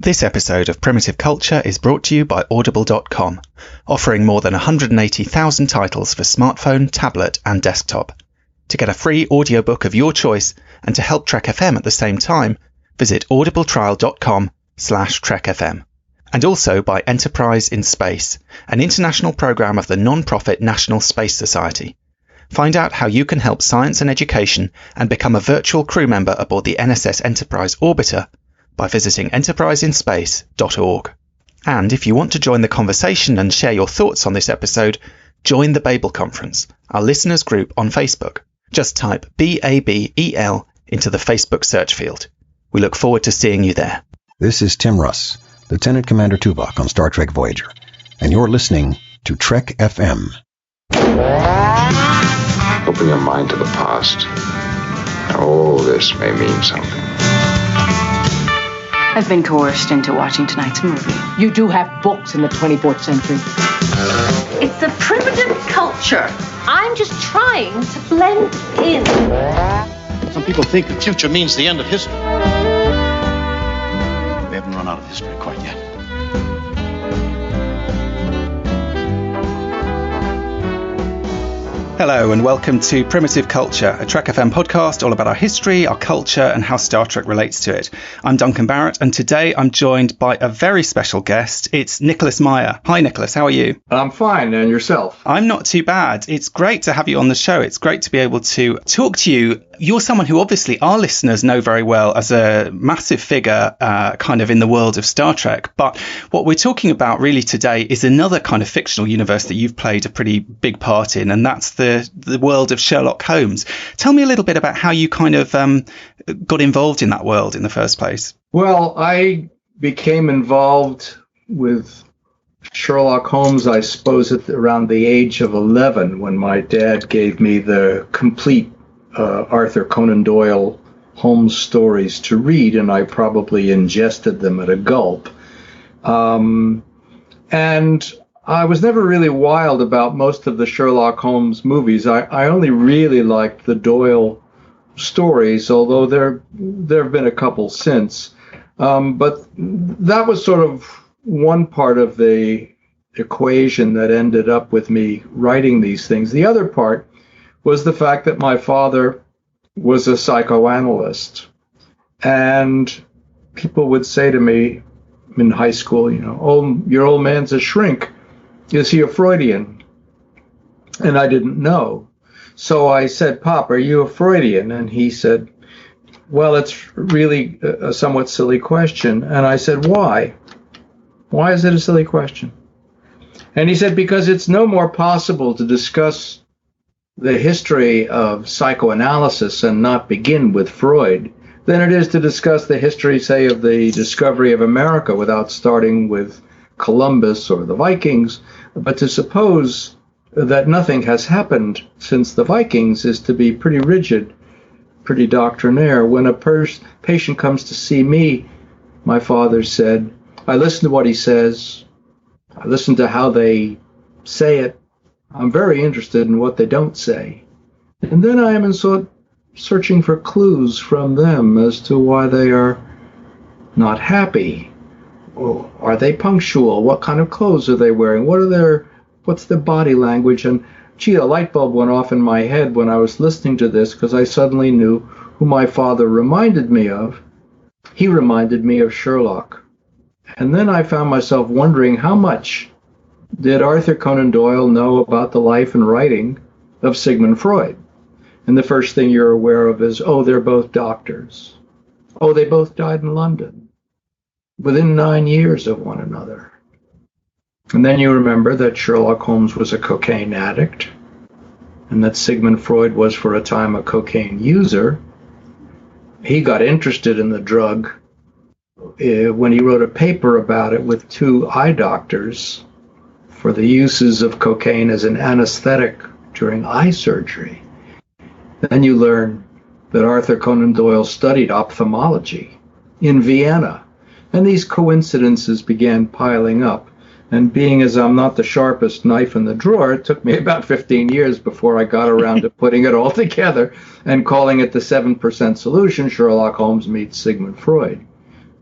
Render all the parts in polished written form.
This episode of Primitive Culture is brought to you by Audible.com, offering more than 180,000 titles for smartphone, tablet, and desktop. To get a free audiobook of your choice and to help Trek FM at the same time, visit audibletrial.com/trekfm. And also by Enterprise in Space, an international program of the non-profit National Space Society. Find out how you can help science and education and become a virtual crew member aboard the NSS Enterprise Orbiter by visiting enterpriseinspace.org. And if you want to join the conversation and share your thoughts on this episode, join the Babel Conference, our listeners group on Facebook. Just type BABEL into the Facebook search field. We look forward to seeing you there. This is Tim Russ, Lieutenant Commander Tuvok on Star Trek Voyager, and you're listening to Trek FM. Open your mind to the past. Oh, this may mean something. I've been coerced into watching tonight's movie. You do have books in the 24th century. It's a primitive culture. I'm just trying to blend in. Some people think the future means the end of history. We haven't run out of history quite yet. Hello and welcome to Primitive Culture, a Trek FM podcast all about our history, our culture and how Star Trek relates to it. I'm Duncan Barrett and today I'm joined by a very special guest. It's Nicholas Meyer. Hi Nicholas, how are you? I'm fine, and yourself? I'm not too bad. It's great to have you on the show. It's great to be able to talk to you. You're someone who obviously our listeners know very well as a massive figure kind of in the world of Star Trek. But what we're talking about really today is another kind of fictional universe that you've played a pretty big part in, and that's the world of Sherlock Holmes. Tell me a little bit about how you kind of got involved in that world in the first place. Well, I became involved with Sherlock Holmes, I suppose, at around the age of 11 when my dad gave me the complete Arthur Conan Doyle Holmes stories to read, and I probably ingested them at a gulp. And I was never really wild about most of the Sherlock Holmes movies. I only really liked the Doyle stories, although there have been a couple since. But that was sort of one part of the equation that ended up with me writing these things. The other part was the fact that my father was a psychoanalyst. And people would say to me in high school, oh, your old man's a shrink. Is he a Freudian? And I didn't know. So I said, Pop, are you a Freudian? And he said, well, it's really a somewhat silly question. And I said, why? Why is it a silly question? And he said, because it's no more possible to discuss the history of psychoanalysis and not begin with Freud than it is to discuss the history, say, of the discovery of America without starting with Columbus or the Vikings. But to suppose that nothing has happened since the Vikings is to be pretty rigid, pretty doctrinaire. When a patient comes to see me, my father said, I listen to what he says. I listen to how they say it. I'm very interested in what they don't say. And then I am searching for clues from them as to why they are not happy. Or are they punctual? What kind of clothes are they wearing? What's their body language? And gee, a light bulb went off in my head when I was listening to this because I suddenly knew who my father reminded me of. He reminded me of Sherlock. And then I found myself wondering how much did Arthur Conan Doyle know about the life and writing of Sigmund Freud? And the first thing you're aware of is, oh, they're both doctors. Oh, they both died in London within 9 years of one another. And then you remember that Sherlock Holmes was a cocaine addict and that Sigmund Freud was for a time a cocaine user. He got interested in the drug when he wrote a paper about it with two eye doctors for the uses of cocaine as an anesthetic during eye surgery. Then you learn that Arthur Conan Doyle studied ophthalmology in Vienna. And these coincidences began piling up. And being as I'm not the sharpest knife in the drawer, it took me about 15 years before I got around to putting it all together and calling it the 7% solution, Sherlock Holmes meets Sigmund Freud.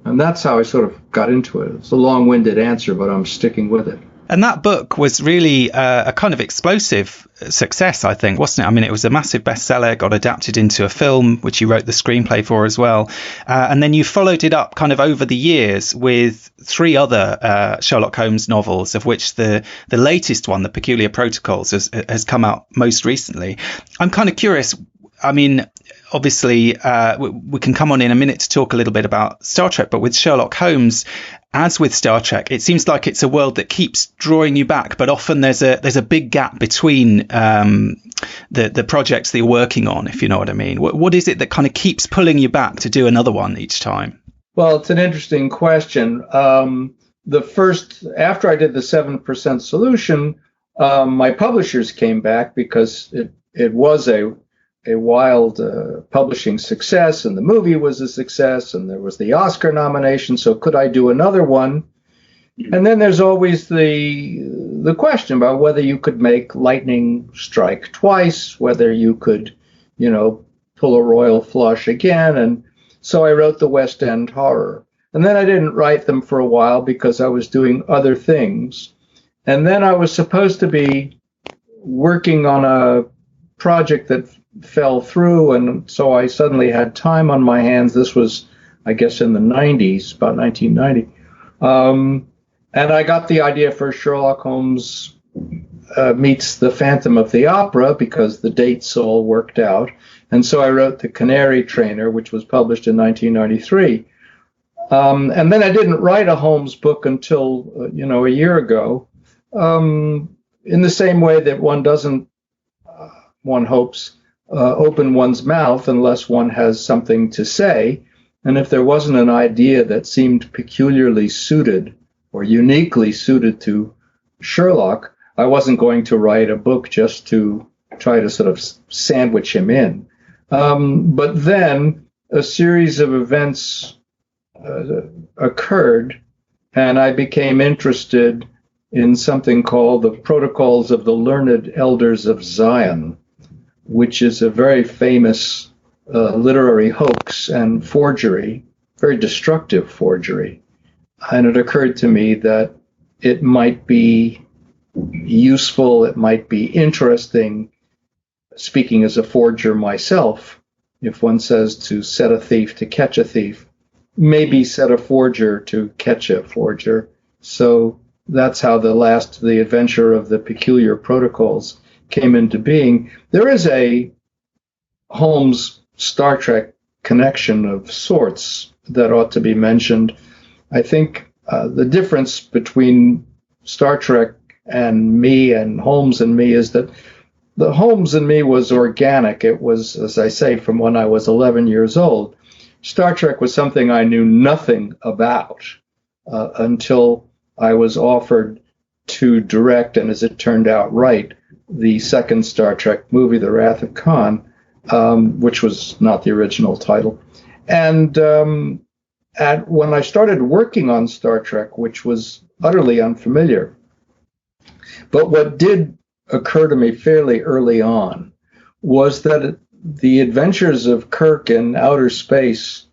And that's how I sort of got into it. It's a long-winded answer, but I'm sticking with it. And that book was really a kind of explosive success, I think, wasn't it? I mean, it was a massive bestseller, got adapted into a film, which you wrote the screenplay for as well. And then you followed it up kind of over the years with 3 other Sherlock Holmes novels, of which the latest one, The Peculiar Protocols, has come out most recently. I'm kind of curious. I mean, obviously, we can come on in a minute to talk a little bit about Star Trek, but with Sherlock Holmes, as with Star Trek, it seems like it's a world that keeps drawing you back, but often there's a big gap between the projects that you're working on, if you know what I mean. What is it that kind of keeps pulling you back to do another one each time? Well, it's an interesting question. After I did the 7% Solution, my publishers came back because it was a wild publishing success, and the movie was a success, and there was the Oscar nomination. So could I do another one? And then there's always the question about whether you could make lightning strike twice, whether you could, pull a royal flush again. And so I wrote the West End Horror. And then I didn't write them for a while because I was doing other things. And then I was supposed to be working on a project that fell through, and so I suddenly had time on my hands. This was, I guess, in the 90s, about 1990. And I got the idea for Sherlock Holmes meets the Phantom of the Opera because the dates all worked out. And so I wrote The Canary Trainer, which was published in 1993. And then I didn't write a Holmes book until, a year ago, in the same way that one doesn't, one hopes, open one's mouth unless one has something to say. And if there wasn't an idea that seemed peculiarly suited or uniquely suited to Sherlock, I wasn't going to write a book just to try to sort of sandwich him in. But then a series of events occurred, and I became interested in something called the Protocols of the Learned Elders of Zion, which is a very famous literary hoax and forgery, very destructive forgery. And it occurred to me that it might be useful, it might be interesting, speaking as a forger myself, if one says to set a thief to catch a thief, maybe set a forger to catch a forger. So that's how the adventure of the Peculiar Protocols came into being. There is a Holmes Star Trek connection of sorts that ought to be mentioned. I think the difference between Star Trek and me and Holmes and me is that the Holmes and me was organic. It was, as I say, from when I was 11 years old. Star Trek was something I knew nothing about until I was offered to direct, and as it turned out, write the second Star Trek movie, The Wrath of Khan, which was not the original title. And when I started working on Star Trek, which was utterly unfamiliar, but what did occur to me fairly early on was that the adventures of Kirk in outer space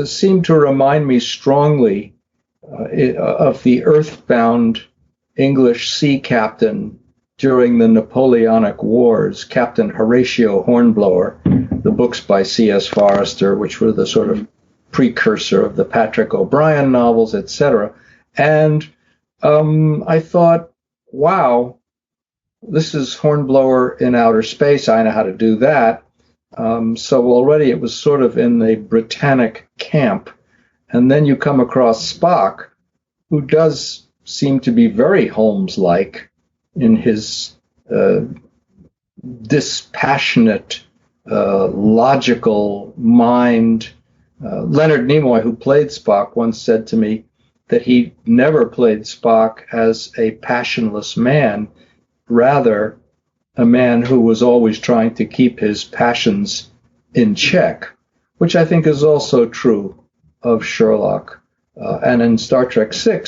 seemed to remind me strongly of the earthbound English sea captain during the Napoleonic Wars, Captain Horatio Hornblower, the books by C.S. Forester, which were the sort of precursor of the Patrick O'Brian novels, etc. And I thought, wow, this is Hornblower in outer space. I know how to do that. So already it was sort of in the Britannic camp. And then you come across Spock, who does seem to be very Holmes-like in his dispassionate, logical mind. Leonard Nimoy, who played Spock, once said to me that he never played Spock as a passionless man, rather a man who was always trying to keep his passions in check, which I think is also true of Sherlock. And in Star Trek VI,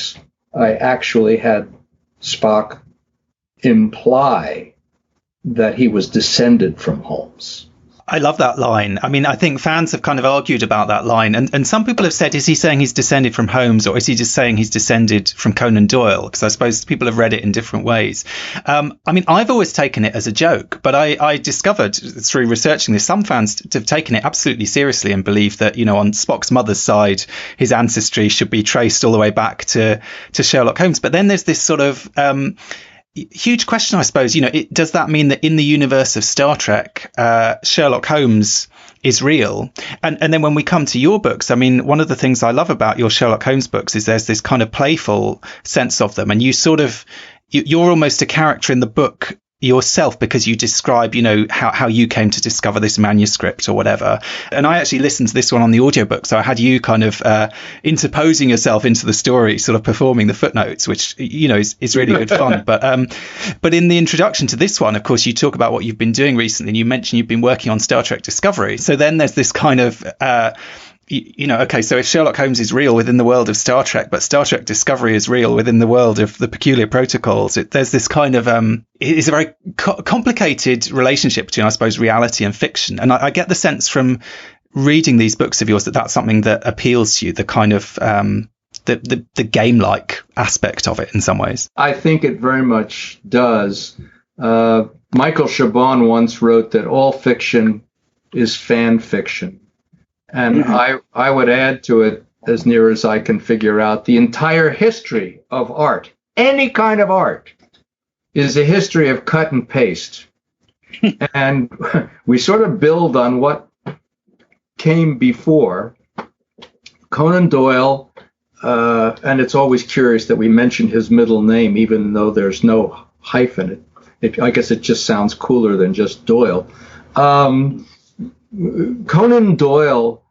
I actually had Spock imply that he was descended from Holmes. I love that line. I mean, I think fans have kind of argued about that line. And some people have said, is he saying he's descended from Holmes, or is he just saying he's descended from Conan Doyle? Because I suppose people have read it in different ways. I mean, I've always taken it as a joke, but I discovered through researching this, some fans have taken it absolutely seriously and believe that, you know, on Spock's mother's side, his ancestry should be traced all the way back to Sherlock Holmes. But then there's this sort of huge question, I suppose, you know, does that mean that in the universe of Star Trek, Sherlock Holmes is real? And then when we come to your books, I mean, one of the things I love about your Sherlock Holmes books is there's this kind of playful sense of them. And you sort of, you're almost a character in the book yourself, because you describe, you know, how you came to discover this manuscript or whatever. And I actually listened to this one on the audiobook, so I had you kind of interposing yourself into the story, sort of performing the footnotes, which, you know, is really good fun. But in the introduction to this one, of course, you talk about what you've been doing recently, and you mentioned you've been working on Star Trek Discovery. So then there's this kind of you know, okay, so if Sherlock Holmes is real within the world of Star Trek, but Star Trek Discovery is real within the world of the Peculiar Protocols, there's this kind of it's a very complicated relationship between, I suppose, reality and fiction. And I get the sense from reading these books of yours that that's something that appeals to you, the kind of the game-like aspect of it in some ways. I think it very much does. Michael Chabon once wrote that all fiction is fan fiction. And I would add to it, as near as I can figure out, the entire history of art, any kind of art, is a history of cut and paste. And we sort of build on what came before. Conan Doyle, and it's always curious that we mention his middle name, even though there's no hyphen. I guess it just sounds cooler than just Doyle. Conan Doyle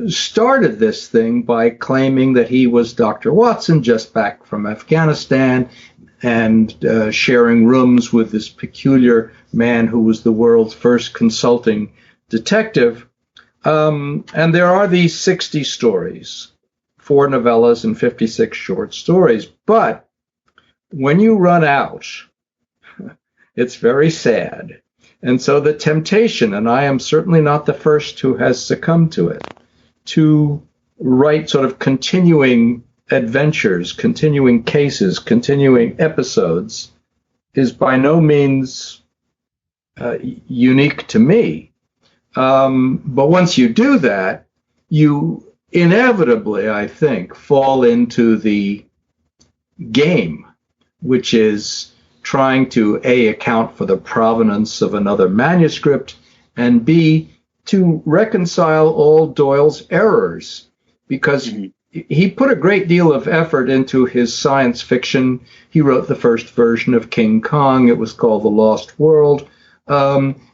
started this thing by claiming that he was Dr. Watson, just back from Afghanistan, and sharing rooms with this peculiar man who was the world's first consulting detective. And there are these 60 stories, 4 novellas and 56 short stories. But when you run out, it's very sad. And so the temptation, and I am certainly not the first who has succumbed to it, to write sort of continuing adventures, continuing cases, continuing episodes, is by no means unique to me. But once you do that, you inevitably, I think, fall into the game, which is trying to A, account for the provenance of another manuscript, and B, to reconcile all Doyle's errors, because he put a great deal of effort into his science fiction. He wrote the first version of King Kong. It was called The Lost World.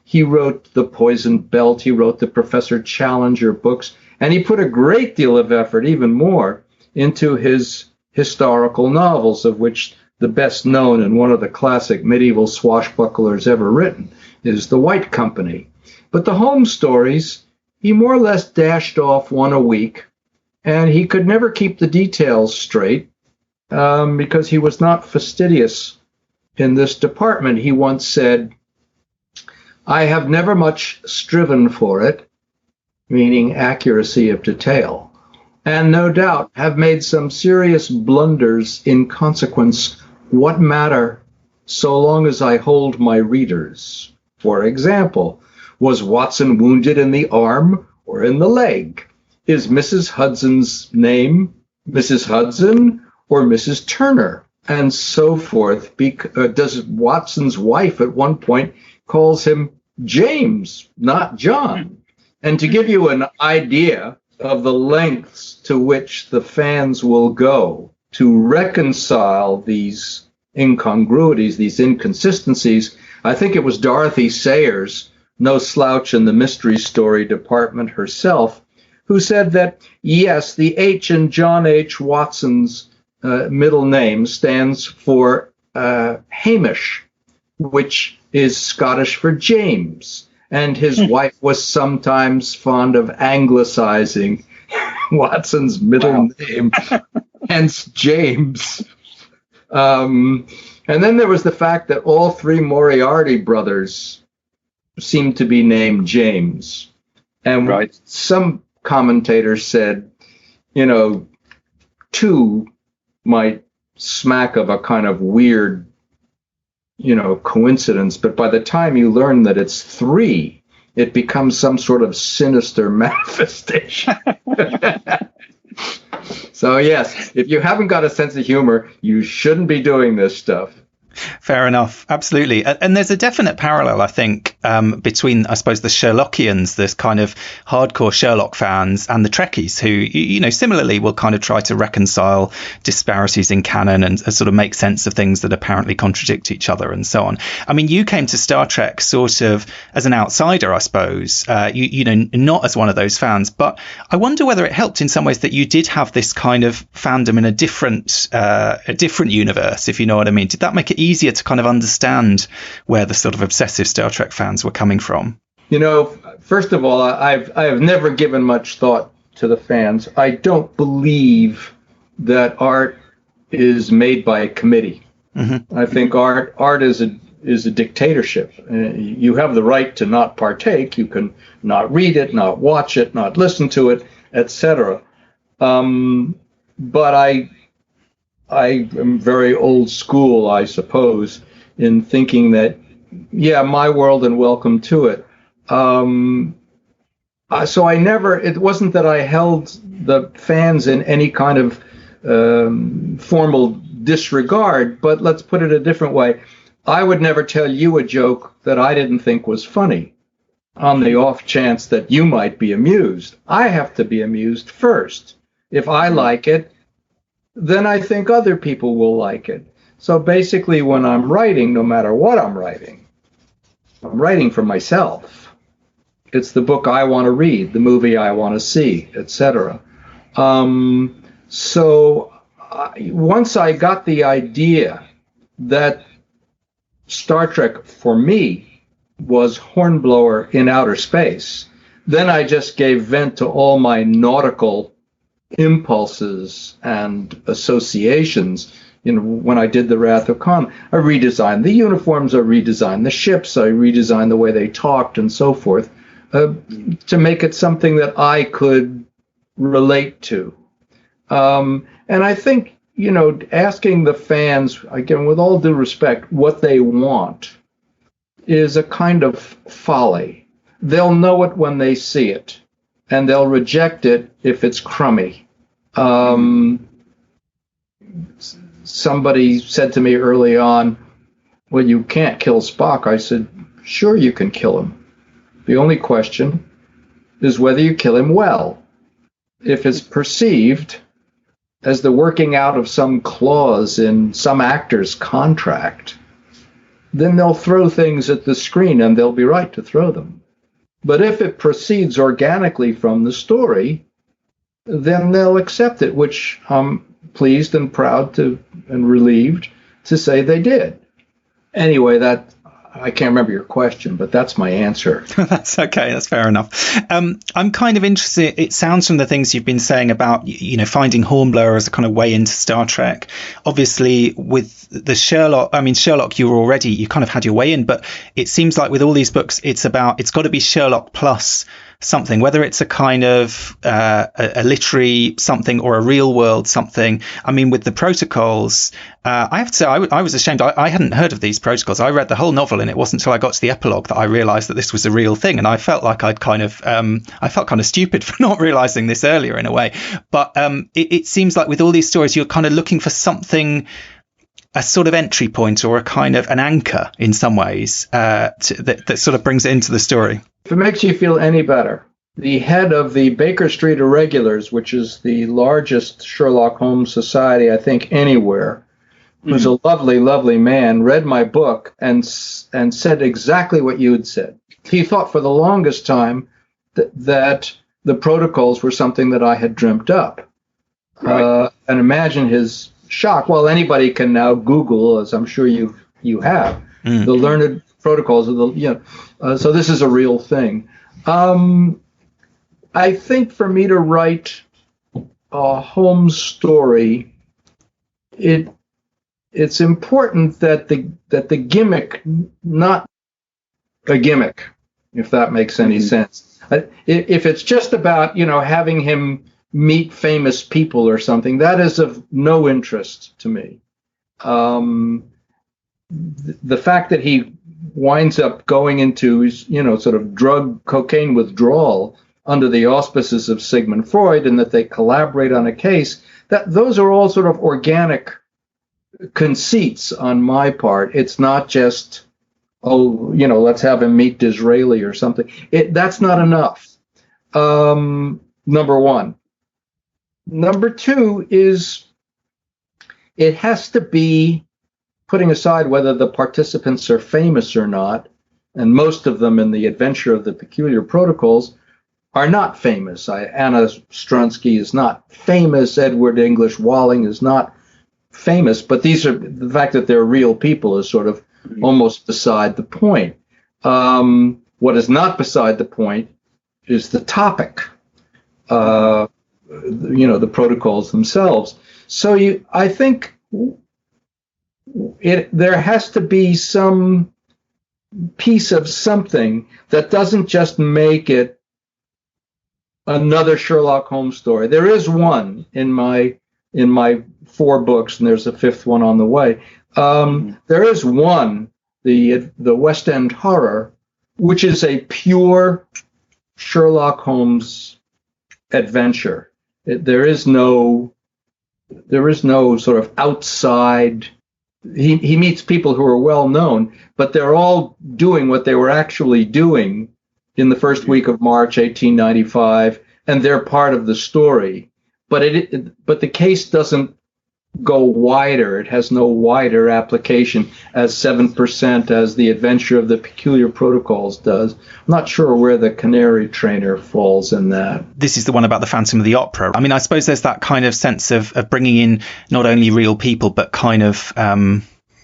He wrote The Poisoned Belt. He wrote the Professor Challenger books. And he put a great deal of effort, even more, into his historical novels, of which the best known and one of the classic medieval swashbucklers ever written is The White Company. But the Holmes stories, he more or less dashed off one a week, and he could never keep the details straight because he was not fastidious in this department. He once said, "I have never much striven for it," meaning accuracy of detail, "and no doubt have made some serious blunders in consequence. What matter so long as I hold my readers? For example, was Watson wounded in the arm or in the leg? Is Mrs. Hudson's name Mrs. Hudson or Mrs. Turner?" And so forth. Does Watson's wife at one point calls him James, not John? And to give you an idea of the lengths to which the fans will go to reconcile these incongruities, these inconsistencies, I think it was Dorothy Sayers, no slouch in the mystery story department herself, who said that, yes, the H in John H. Watson's middle name stands for Hamish, which is Scottish for James. And his wife was sometimes fond of anglicizing Watson's middle name, hence James. And then there was the fact that all 3 Moriarty brothers seemed to be named James. And Right. some commentators said, you know, 2 might smack of a kind of weird, you know, coincidence, but by the time you learn that it's 3, it becomes some sort of sinister manifestation. So yes, if you haven't got a sense of humor, you shouldn't be doing this stuff. Fair enough. Absolutely. And there's a definite parallel, I think, between, I suppose, the Sherlockians, this kind of hardcore Sherlock fans, and the Trekkies, who, you know, similarly will kind of try to reconcile disparities in canon and sort of make sense of things that apparently contradict each other and so on. I mean, you came to Star Trek sort of as an outsider, I suppose, you know, not as one of those fans. But I wonder whether it helped in some ways that you did have this kind of fandom in a different universe, if you know what I mean. Did that make it easier to kind of understand where the sort of obsessive Star Trek fans were coming from? You know, first of all, I have never given much thought to the fans. I don't believe that art is made by a committee. Mm-hmm. I think art is a dictatorship. You have the right to not partake. You can not read it, not watch it, not listen to it, etc. But I am very old school, I suppose, in thinking that, yeah, my world and welcome to it. So it wasn't that I held the fans in any kind of formal disregard, but let's put it a different way. I would never tell you a joke that I didn't think was funny on the off chance that you might be amused. I have to be amused first. If I like it, then I think other people will like it. So basically, when I'm writing, no matter what I'm writing for myself. It's the book I want to read, the movie I want to see, etc. Once I got the idea that Star Trek, for me, was Hornblower in outer space, then I just gave vent to all my nautical impulses and associations. You know, when I did the Wrath of Khan, I redesigned the uniforms, I redesigned the ships, I redesigned the way they talked and so forth, to make it something that I could relate to. And I think, you know, asking the fans, again, with all due respect, what they want is a kind of folly. They'll know it when they see it, and they'll reject it if it's crummy. Somebody said to me early on, well, you can't kill Spock. I said, sure you can kill him. The only question is whether you kill him well. If it's perceived as the working out of some clause in some actor's contract, then they'll throw things at the screen, and they'll be right to throw them. But if it proceeds organically from the story, then they'll accept it, which I'm pleased and proud to and relieved to say they did. Anyway, that I can't remember your question, but that's my answer. That's okay. That's fair enough. I'm kind of interested. It sounds from the things you've been saying about, you know, finding Hornblower as a kind of way into Star Trek. Obviously, with the Sherlock, you kind of had your way in, but it seems like with all these books, it's got to be Sherlock plus something, whether it's a kind of a literary something or a real world something. I mean, with the protocols, I have to say I was ashamed. I hadn't heard of these protocols. I read the whole novel, and it wasn't until I got to the epilogue that I realized that this was a real thing. And I felt like I felt kind of stupid for not realizing this earlier in a way. But it seems like with all these stories, you're kind of looking for something, a sort of entry point or a kind of an anchor in some ways that sort of brings it into the story. If it makes you feel any better, the head of the Baker Street Irregulars, which is the largest Sherlock Holmes society, I think, anywhere, who's a lovely, lovely man, read my book and said exactly what you had said. He thought for the longest time that the protocols were something that I had dreamt up. Right. And imagine his shock. Well, anybody can now Google, as I'm sure you have, the learned protocols of the, so this is a real thing. I think for me to write a Holmes story, it's important that the gimmick, not a gimmick, if that makes any sense. If it's just about, having him meet famous people or something, that is of no interest to me. The fact that he winds up going into, sort of drug cocaine withdrawal under the auspices of Sigmund Freud, and that they collaborate on a case, that those are all sort of organic conceits on my part. It's not just, let's have him meet Disraeli or something. That's not enough. Number one. Number two is it has to be, putting aside whether the participants are famous or not, and most of them in The Adventure of the Peculiar Protocols are not famous. Anna Strunsky is not famous. Edward English Walling is not famous. But the fact that they're real people is sort of almost beside the point. What is not beside the point is the topic, the protocols themselves. So I think there has to be some piece of something that doesn't just make it another Sherlock Holmes story. There is one in my 4 books, and there's a 5th one on the way. There is one, the West End Horror, which is a pure Sherlock Holmes adventure. There is no sort of outside. He meets people who are well known, but they're all doing what they were actually doing in the first week of March 1895, and they're part of the story. But the case doesn't go wider. It has no wider application as 7% as The Adventure of the Peculiar Protocols does. I'm not sure where the Canary Trainer falls in that. This is the one about the Phantom of the Opera. I mean, I suppose there's that kind of sense of bringing in not only real people, but kind of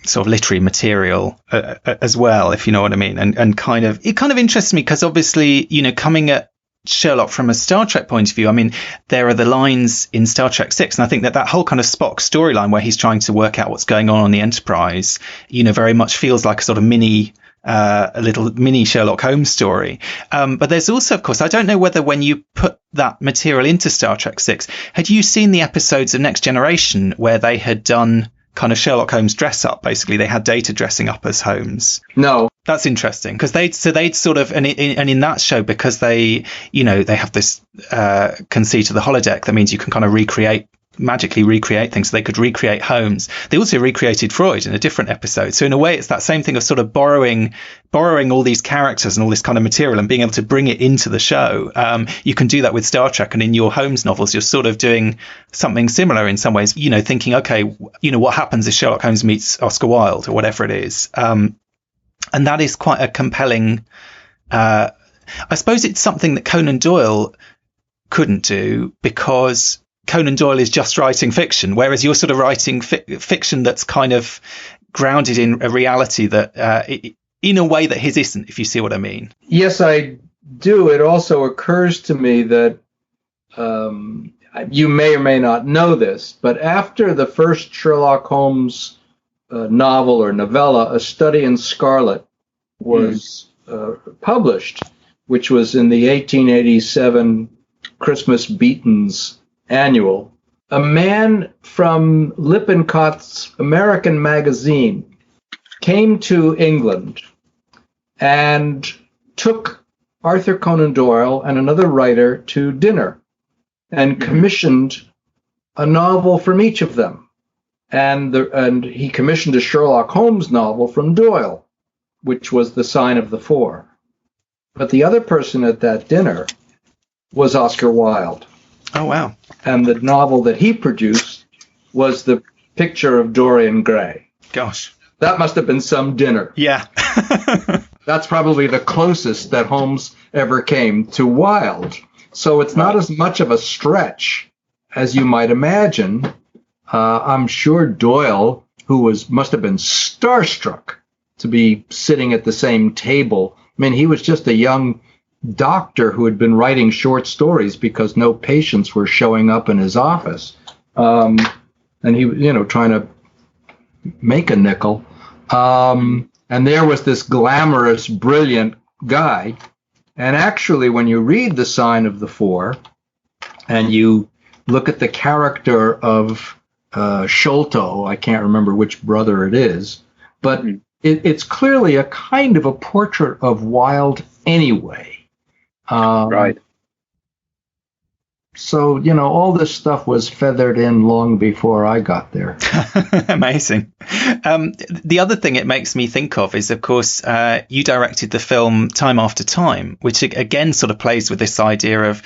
sort of literary material as well, if you know what I mean. And it kind of interests me because obviously, coming at Sherlock from a Star Trek point of view, I mean, there are the lines in Star Trek 6, and I think that whole kind of Spock storyline where he's trying to work out what's going on the Enterprise, very much feels like a sort of a little mini Sherlock Holmes story. But there's also, of course, I don't know whether when you put that material into Star Trek 6, had you seen the episodes of Next Generation where they had done kind of Sherlock Holmes dress up? Basically, they had Data dressing up as Holmes. No. That's interesting because they'd sort of, and in that show, because they have this conceit of the holodeck that means you can kind of magically recreate things. So they could recreate Holmes. They also recreated Freud in a different episode. So in a way, it's that same thing of sort of borrowing all these characters and all this kind of material and being able to bring it into the show. You can do that with Star Trek, and in your Holmes novels, you're sort of doing something similar in some ways. Thinking, okay, what happens if Sherlock Holmes meets Oscar Wilde or whatever it is. And that is quite a compelling. I suppose it's something that Conan Doyle couldn't do because Conan Doyle is just writing fiction, whereas you're sort of writing fiction that's kind of grounded in a reality that, in a way that his isn't, if you see what I mean. Yes, I do. It also occurs to me that you may or may not know this, but after the first Sherlock Holmes novel or novella, A Study in Scarlet, was published, which was in the 1887 Christmas Beatons annual, a man from Lippincott's American Magazine came to England and took Arthur Conan Doyle and another writer to dinner and commissioned a novel from each of them. And he commissioned a Sherlock Holmes novel from Doyle, which was The Sign of the Four. But the other person at that dinner was Oscar Wilde. Oh, wow. And the novel that he produced was The Picture of Dorian Gray. Gosh. That must have been some dinner. Yeah. That's probably the closest that Holmes ever came to Wilde. So it's not as much of a stretch as you might imagine. I'm sure Doyle, who must have been starstruck to be sitting at the same table. I mean, he was just a young doctor who had been writing short stories because no patients were showing up in his office. And he, trying to make a nickel. And there was this glamorous, brilliant guy And actually, when you read The Sign of the Four and you look at the character of Sholto, I can't remember which brother it is, but it's clearly a kind of a portrait of Wilde anyway. Right. So, all this stuff was feathered in long before I got there. Amazing. The other thing it makes me think of is, of course, you directed the film Time After Time, which again sort of plays with this idea of,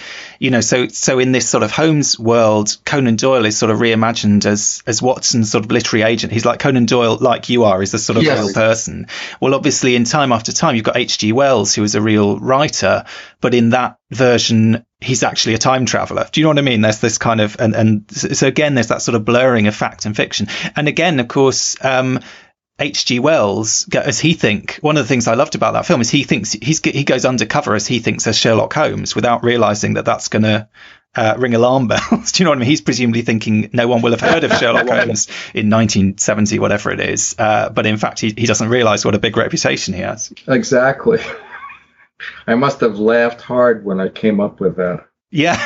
so in this sort of Holmes world, Conan Doyle is sort of reimagined as Watson's sort of literary agent. He's like Conan Doyle, like you are, is a sort of real person. Well, obviously, in Time After Time, you've got H.G. Wells, who is a real writer, but in that version, he's actually a time traveler. Do you know what I mean? There's this kind of, and so again, there's that sort of blurring of fact and fiction. And again, of course, H.G. Wells, as he think, one of the things I loved about that film is he thinks he goes undercover as he thinks as Sherlock Holmes without realizing that that's going to ring alarm bells. Do you know what I mean? He's presumably thinking no one will have heard of Sherlock Holmes in 1970, whatever it is. But in fact, he doesn't realize what a big reputation he has. Exactly. I must have laughed hard when I came up with that. Yeah,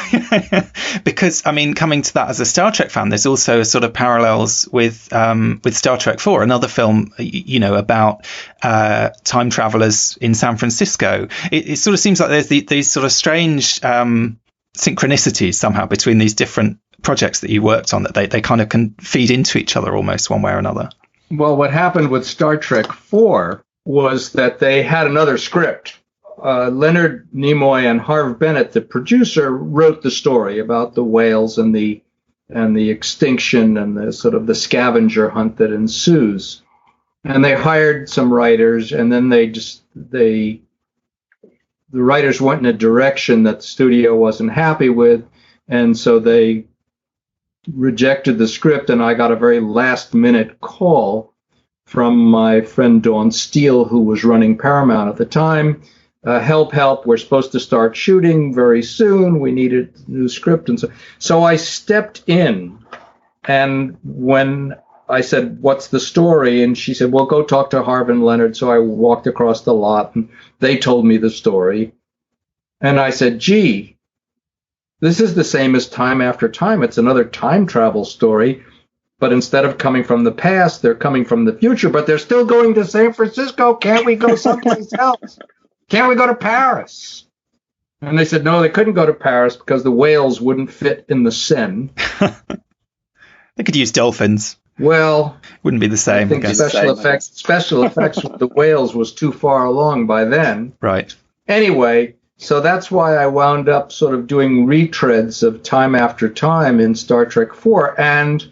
because I mean, coming to that as a Star Trek fan, there's also sort of parallels with Star Trek 4, another film, about time travelers in San Francisco. It sort of seems like there's these sort of strange synchronicities somehow between these different projects that you worked on, that they kind of can feed into each other almost one way or another. Well, what happened with Star Trek 4 was that they had another script. Leonard Nimoy and Harve Bennett, the producer, wrote the story about the whales and the extinction and the sort of the scavenger hunt that ensues. And they hired some writers, and then the writers went in a direction that the studio wasn't happy with, and so they rejected the script, and I got a very last-minute call from my friend Dawn Steele, who was running Paramount at the time. Help, we're supposed to start shooting very soon. We needed a new script. And so I stepped in, and when I said, what's the story? And she said, well, go talk to Harve and Leonard. So I walked across the lot, and they told me the story. And I said, gee, this is the same as Time After Time. It's another time travel story. But instead of coming from the past, they're coming from the future. But they're still going to San Francisco. Can't we go someplace else? Can't we go to Paris? And they said, no, they couldn't go to Paris because the whales wouldn't fit in the Seine. They could use dolphins. Well, wouldn't be the same. I think special effects with the whales was too far along by then. Right. Anyway, so that's why I wound up sort of doing retreads of Time After Time in Star Trek 4. And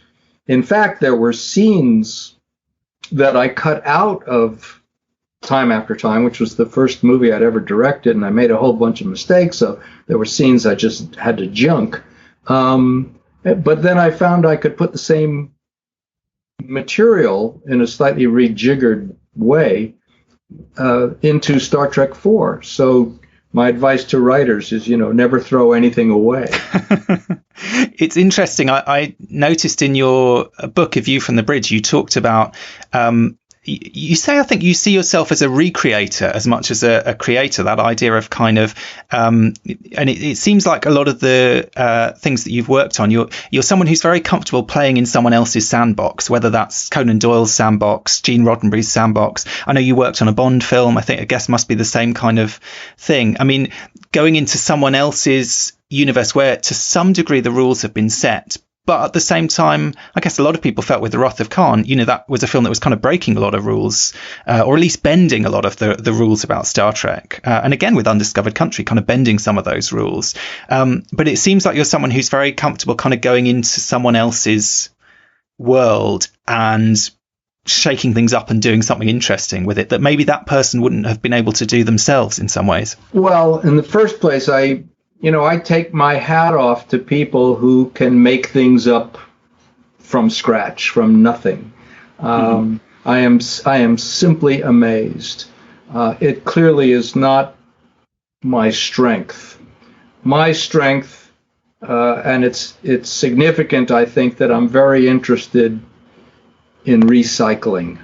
in fact, there were scenes that I cut out of Time After Time, which was the first movie I'd ever directed, and I made a whole bunch of mistakes, so there were scenes I just had to junk. But then I found I could put the same material in a slightly rejiggered way into Star Trek 4. So my advice to writers is, never throw anything away. It's interesting. I noticed in your book, A View from the Bridge, you talked about you say, I think you see yourself as a recreator as much as a creator, that idea of kind of, and it seems like a lot of the things that you've worked on, you're someone who's very comfortable playing in someone else's sandbox, whether that's Conan Doyle's sandbox, Gene Roddenberry's sandbox. I know you worked on a Bond film. I guess must be the same kind of thing. I mean, going into someone else's universe where to some degree the rules have been set, but at the same time, I guess a lot of people felt with The Wrath of Khan, that was a film that was kind of breaking a lot of rules, or at least bending a lot of the rules about Star Trek. And again, with Undiscovered Country, kind of bending some of those rules. But it seems like you're someone who's very comfortable kind of going into someone else's world and shaking things up and doing something interesting with it that maybe that person wouldn't have been able to do themselves in some ways. Well, in the first place, I take my hat off to people who can make things up from scratch, from nothing. I am simply amazed. It clearly is not my strength. My strength, and it's significant, I think, that I'm very interested in recycling.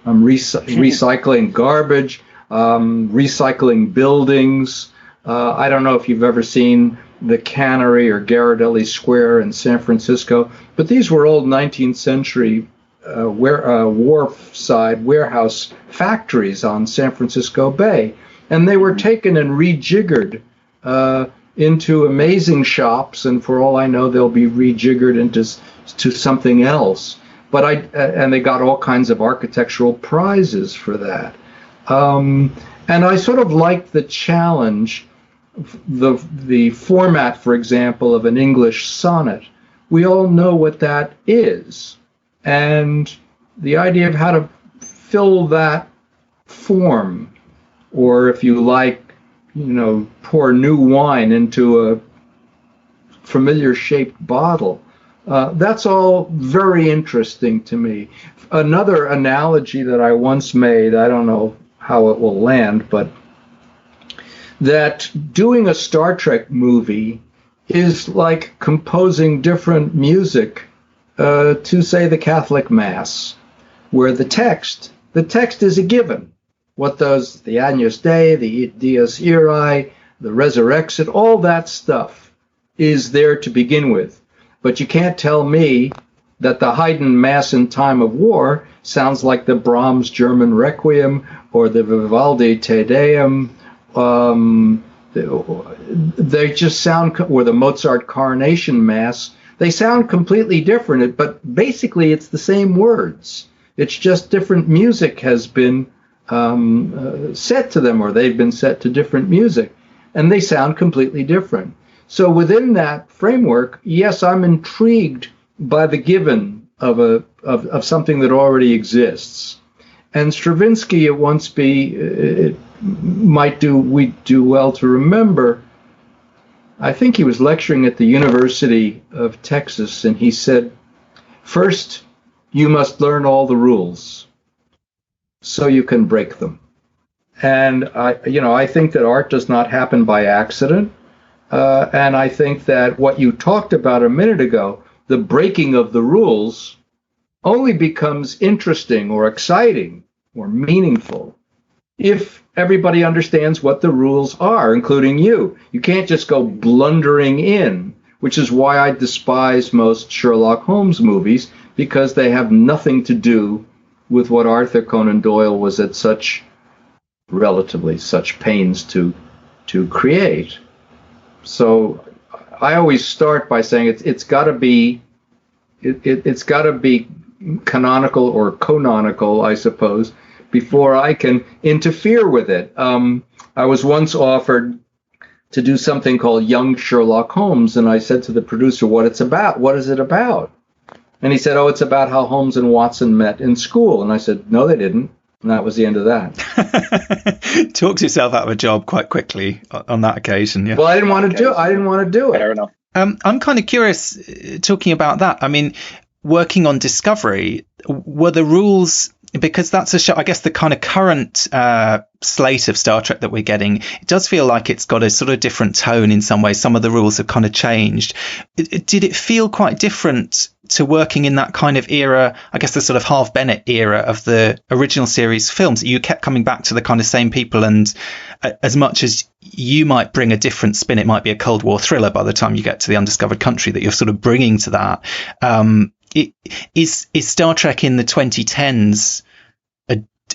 I'm recycling garbage, recycling buildings, I don't know if you've ever seen the Cannery or Ghirardelli Square in San Francisco, but these were old 19th century wharf-side warehouse factories on San Francisco Bay. And they were taken and rejiggered into amazing shops, and for all I know, they'll be rejiggered into something else. And they got all kinds of architectural prizes for that. And I sort of liked the challenge, the format, for example, of an English sonnet. We all know what that is. And the idea of how to fill that form, or if you like, pour new wine into a familiar shaped bottle, that's all very interesting to me. Another analogy that I once made, I don't know how it will land, but that doing a Star Trek movie is like composing different music to, say, the Catholic Mass, where the text is a given. What does the Agnus Dei, the Dies Irae, the Resurrection, all that stuff is there to begin with. But you can't tell me that the Haydn Mass in Time of War sounds like the Brahms German Requiem or the Vivaldi Te Deum. They just sound, or the Mozart Coronation Mass, they sound completely different, but basically it's the same words. It's just different music has been set to them, or they've been set to different music, and they sound completely different. So within that framework, yes, I'm intrigued by the given of something that already exists. And Stravinsky, we'd do well to remember, I think he was lecturing at the University of Texas, and he said, first, you must learn all the rules so you can break them. And I think that art does not happen by accident. And I think that what you talked about a minute ago, the breaking of the rules, only becomes interesting or exciting or meaningful if everybody understands what the rules are, including you. You can't just go blundering in, which is why I despise most Sherlock Holmes movies, because they have nothing to do with what Arthur Conan Doyle was at such pains to create. So I always start by saying it's got to be canonical or canonical, I suppose, before I can interfere with it. I was once offered to do something called Young Sherlock Holmes, and I said to the producer, what is it about? And he said, it's about how Holmes and Watson met in school. And I said, no, they didn't. And that was the end of that. Talks yourself out of a job quite quickly on that occasion. Yeah. Well, I didn't want to do it. Fair enough. I'm kind of curious, talking about that. I mean, working on Discovery, were the rules, because that's a show, I guess the kind of current slate of Star Trek that we're getting, it does feel like it's got a sort of different tone in some ways. Some of the rules have kind of changed. Did it feel quite different to working in that kind of era, I guess the sort of Harve Bennett era of the original series films? You kept coming back to the kind of same people, and as much as you might bring a different spin, it might be a Cold War thriller by the time you get to the Undiscovered Country that you're sort of bringing to that. Is Star Trek in the 2010s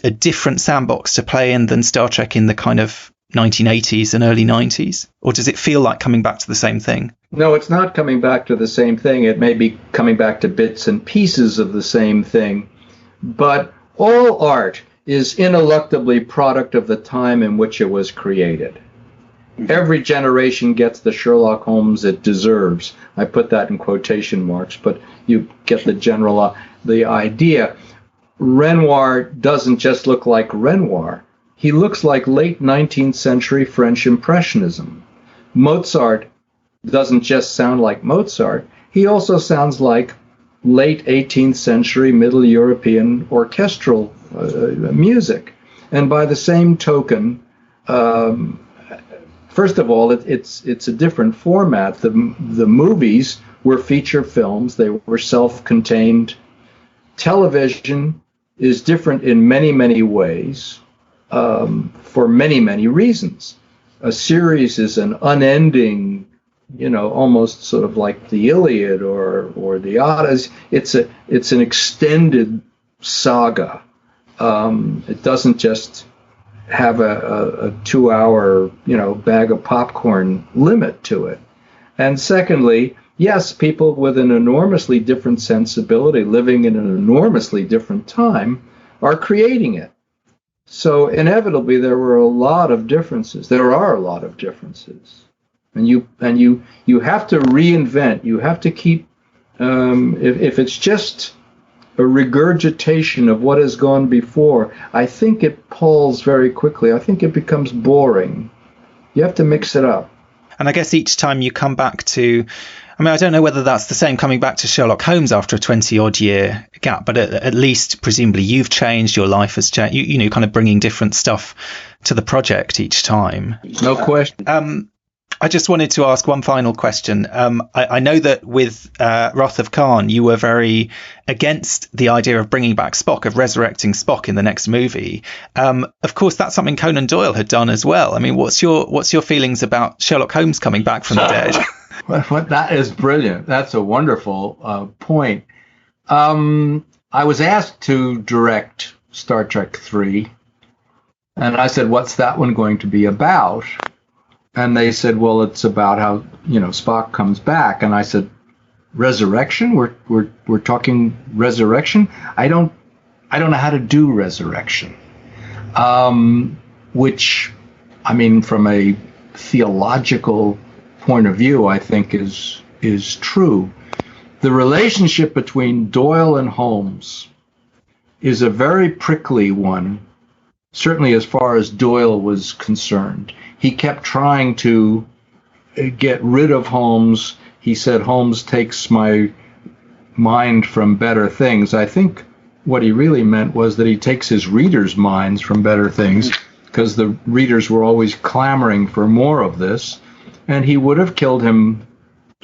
a different sandbox to play in than Star Trek in the kind of 1980s and early 90s? Or does it feel like coming back to the same thing? No, it's not coming back to the same thing. It may be coming back to bits and pieces of the same thing. But all art is ineluctably product of the time in which it was created. Every generation gets the Sherlock Holmes it deserves. I put that in quotation marks, but you get the idea. Renoir doesn't just look like Renoir. He looks like late 19th century French Impressionism. Mozart doesn't just sound like Mozart. He also sounds like late 18th century Middle European orchestral music. And by the same token, first of all, it's a different format. The movies were feature films. They were self-contained. Television is different in many, many ways, for many, many reasons. a series is an unending, almost sort of like the Iliad or the Odyssey. It's an extended saga. It doesn't just have a 2-hour, bag of popcorn limit to it. And secondly, yes, people with an enormously different sensibility, living in an enormously different time, are creating it. So inevitably, there were a lot of differences. There are a lot of differences, and you have to reinvent. You have to keep. If it's just a regurgitation of what has gone before, I think it palls very quickly. I think it becomes boring. You have to mix it up. And I guess each time you come back to, I don't know whether that's the same coming back to Sherlock Holmes after a 20-odd year gap, but at least presumably you've changed, your life has changed, kind of bringing different stuff to the project each time. No question. I just wanted to ask one final question. I know that with Wrath of Khan, you were very against the idea of bringing back Spock, of resurrecting Spock in the next movie. Of course, that's something Conan Doyle had done as well. What's your feelings about Sherlock Holmes coming back from the dead? That is brilliant. That's a wonderful point. I was asked to direct Star Trek III, and I said, "What's that one going to be about?" And they said, "Well, it's about how Spock comes back." And I said, "Resurrection? We're talking resurrection? I don't know how to do resurrection." Which, from a theological point of view, I think is true. The relationship between Doyle and Holmes is a very prickly one, certainly as far as Doyle was concerned. He kept trying to get rid of Holmes. He said, "Holmes takes my mind from better things." I think what he really meant was that he takes his readers' minds from better things, because the readers were always clamoring for more of this. And he would have killed him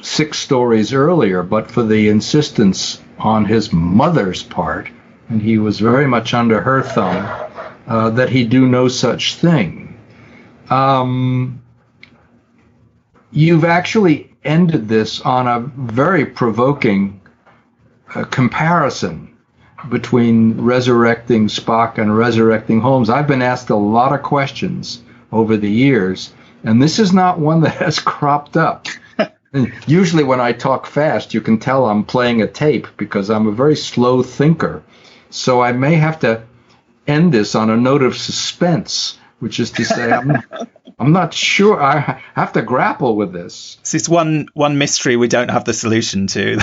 6 stories earlier, but for the insistence on his mother's part, and he was very much under her thumb, that he do no such thing. You've actually ended this on a very provoking comparison between resurrecting Spock and resurrecting Holmes. I've been asked a lot of questions over the years, and this is not one that has cropped up. And usually when I talk fast, you can tell I'm playing a tape because I'm a very slow thinker. So I may have to end this on a note of suspense, which is to say, I'm not sure. I have to grapple with this. So it's one mystery we don't have the solution to.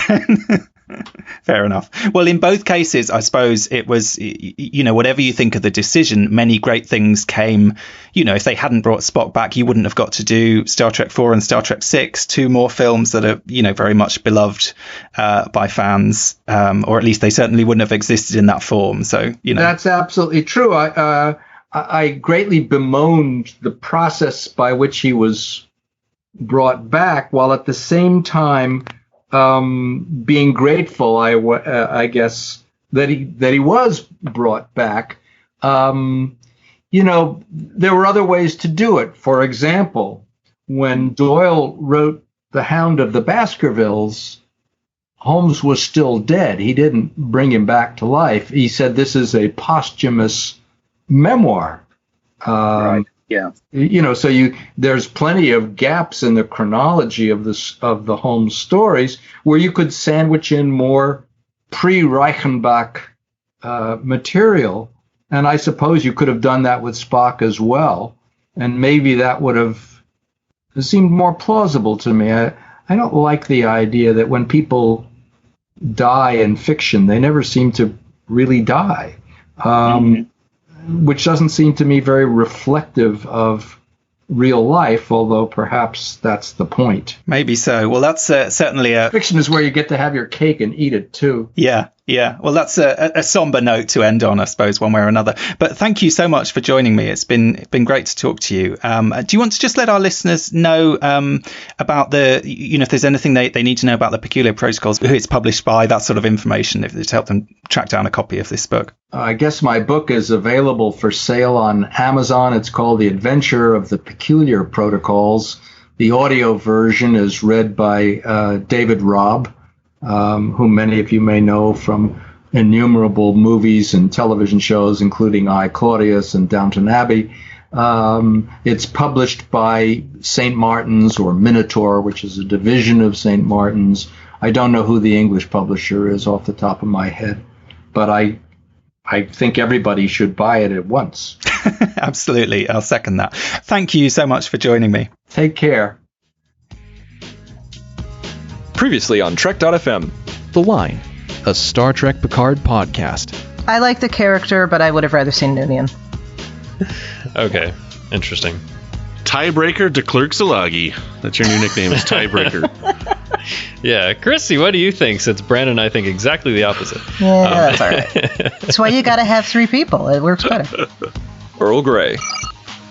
Fair enough. Well, in both cases, I suppose it was, whatever you think of the decision, many great things came. If they hadn't brought Spock back, you wouldn't have got to do Star Trek 4 and Star Trek 6, 2 more films that are, very much beloved by fans, or at least they certainly wouldn't have existed in that form. So, That's absolutely true. I greatly bemoaned the process by which he was brought back, while at the same time being grateful, I guess, that he was brought back. There were other ways to do it. For example, when Doyle wrote The Hound of the Baskervilles, Holmes was still dead. He didn't bring him back to life. He said this is a posthumous memoir. Right. Yeah. So there's plenty of gaps in the chronology of the Holmes stories where you could sandwich in more pre-Reichenbach material, and I suppose you could have done that with Spock as well, and maybe that would have seemed more plausible to me. I don't like the idea that when people die in fiction, they never seem to really die. Which doesn't seem to me very reflective of real life, although perhaps that's the point. Maybe so. Well, that's certainly fiction is where you get to have your cake and eat it too. Yeah, Yeah, well, that's a somber note to end on, I suppose, one way or another. But thank you so much for joining me. It's been great to talk to you. Do you want to just let our listeners know about if there's anything they need to know about the Peculiar Protocols, who it's published by, that sort of information, if it's helped them track down a copy of this book? I guess my book is available for sale on Amazon. It's called The Adventure of the Peculiar Protocols. The audio version is read by David Robb, whom many of you may know from innumerable movies and television shows, including I, Claudius and Downton Abbey. It's published by St. Martin's or Minotaur, which is a division of St. Martin's. I don't know who the English publisher is off the top of my head, but I think everybody should buy it at once. Absolutely. I'll second that. Thank you so much for joining me. Take care. Previously on Trek.fm. The Line, a Star Trek Picard podcast. I like the character, but I would have rather seen Noonian. Okay, interesting. Tiebreaker de Clerk Zalagi. That's your new nickname, is Tiebreaker. Yeah, Chrissy, what do you think? Since Brandon and I think exactly the opposite. Yeah, that's all right. That's why you got to have 3 people. It works better. Earl Grey.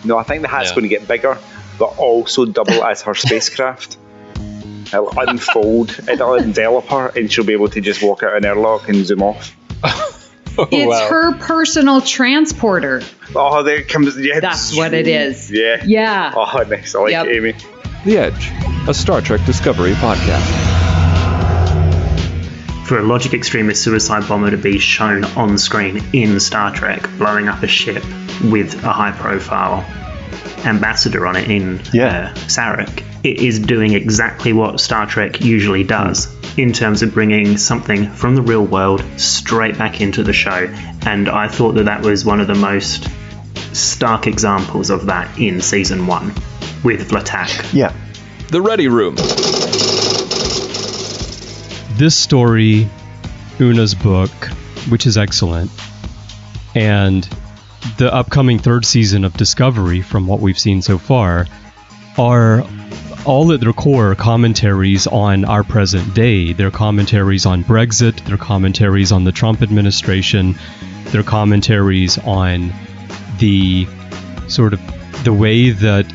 No, I think the hat's going to get bigger, but also double as her spacecraft. It'll unfold, it'll envelop her, and she'll be able to just walk out an airlock and zoom off. It's her personal transporter. Oh, there it comes. Yeah, that's what it is. Yeah. Yeah. Oh, nice. I like it, Amy. The Edge, a Star Trek Discovery podcast. For a logic extremist suicide bomber to be shown on screen in Star Trek, blowing up a ship with a high-profile ambassador on it in Sarek, it is doing exactly what Star Trek usually does in terms of bringing something from the real world straight back into the show. And I thought that was one of the most stark examples of that in season 1 with Latak. Yeah. The Ready Room. This story, Una's book, which is excellent, and the upcoming 3rd season of Discovery, from what we've seen so far, are all at their core commentaries on our present day. They're commentaries on Brexit, they're commentaries on the Trump administration, they're commentaries on the sort of the way that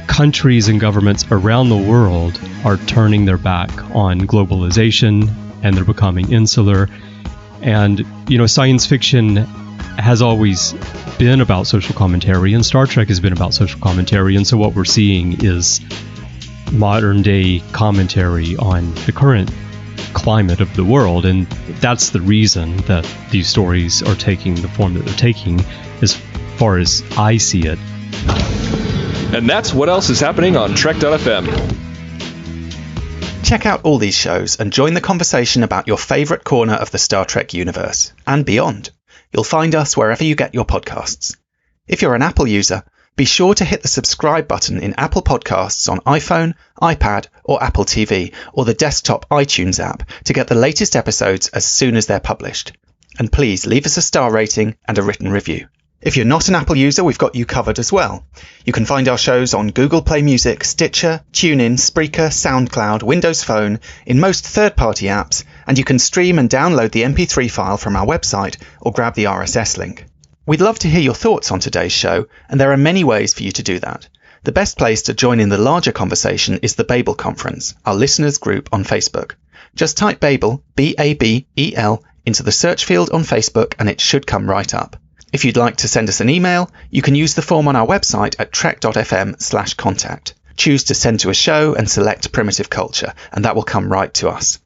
countries and governments around the world are turning their back on globalization and they're becoming insular. And, science fiction has always been about social commentary, and Star Trek has been about social commentary, and so what we're seeing is modern day commentary on the current climate of the world, and that's the reason that these stories are taking the form that they're taking, as far as I see it. And that's what else is happening on Trek.fm. Check out all these shows and join the conversation about your favourite corner of the Star Trek universe and beyond. You'll find us wherever you get your podcasts. If you're an Apple user, be sure to hit the subscribe button in Apple Podcasts on iPhone, iPad, or Apple TV, or the desktop iTunes app to get the latest episodes as soon as they're published. And please leave us a star rating and a written review. If you're not an Apple user, we've got you covered as well. You can find our shows on Google Play Music, Stitcher, TuneIn, Spreaker, SoundCloud, Windows Phone, in most third-party apps, and you can stream and download the MP3 file from our website or grab the RSS link. We'd love to hear your thoughts on today's show, and there are many ways for you to do that. The best place to join in the larger conversation is the Babel Conference, our listeners group on Facebook. Just type Babel, B-A-B-E-L, into the search field on Facebook and it should come right up. If you'd like to send us an email, you can use the form on our website at trek.fm/contact. Choose to send to a show and select Primitive Culture, and that will come right to us.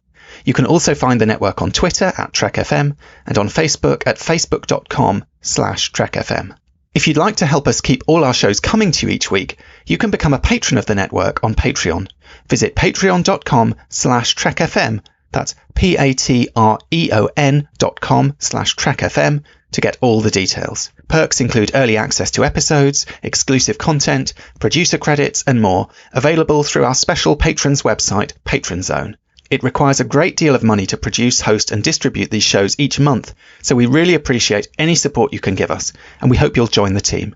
You can also find the network on Twitter at TrekFM and on Facebook at facebook.com/TrekFM. If you'd like to help us keep all our shows coming to you each week, you can become a patron of the network on Patreon. Visit patreon.com/TrekFM. That's patreon.com/TrekFM to get all the details. Perks include early access to episodes, exclusive content, producer credits, and more, available through our special patrons website, Patron Zone. It requires a great deal of money to produce, host, and distribute these shows each month, so we really appreciate any support you can give us, and we hope you'll join the team.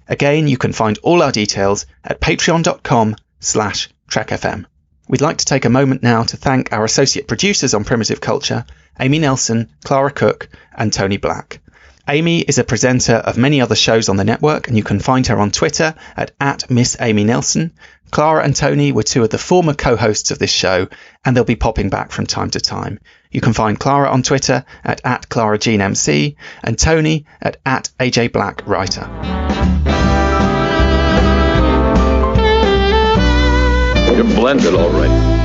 Again, you can find all our details at patreon.com/TrekFM. We'd like to take a moment now to thank our associate producers on Primitive Culture, Amy Nelson, Clara Cook, and Tony Black. Amy is a presenter of many other shows on the network, and you can find her on Twitter at Miss Amy Nelson. Clara and Tony were two of the former co-hosts of this show, and they'll be popping back from time to time. You can find Clara on Twitter at ClaraJeanMC, and Tony at AJ Black Writer. You're blended all right.